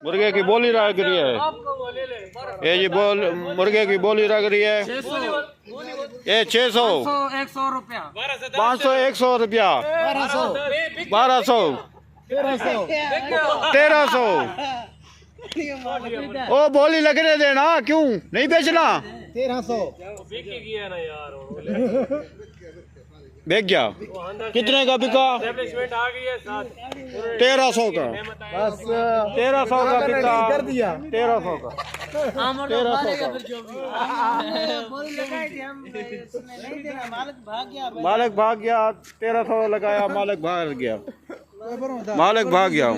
मुर्गे की बोली लग रही है। ये जी बोल मुर्गे की बोली लग रही है। ये 600 100 रुपया 500 100 रुपया 1200 1300। ओ बोली लग रहे देना क्यों नहीं बेचना। 1300 बेच गया। कितने का बिका। 1300 का। बस 1300 का बिका। कर दिया 1300 का। 1300 का। मालिक भाग गया। 1300 लगाया मालिक भाग गया। मालिक भाग गया।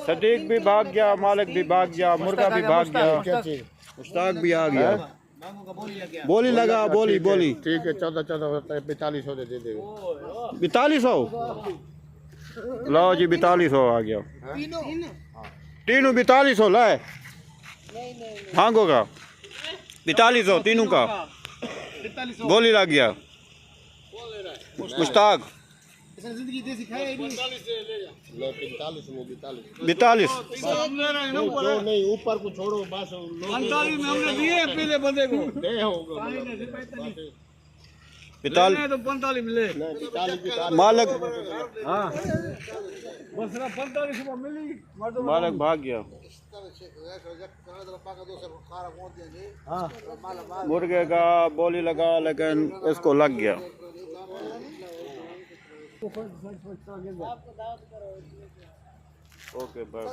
सटीक भी भाग गया मालिक भी भाग गया मुर्गा भी भाग गया मुश्ताक भी आ गया। बोली लगा बोली बोली ठीक है 14 4500 दे देगा 4200। लो जी 4200 आ गया। तीनों 4200 लाए भागोगा 4200 तीनों का बोली लग गया। मुश्ताक 42 नहीं ऊपर को छोड़ो बस 45 में हमने दिए पहले बंदे को दे होगा 45 तो 45 मिले मालिक हाँ बस 45 में मिली मालिक भाग गया। मुर्गे का बोली लगा लेकिन इसको लग गया। Okay bye.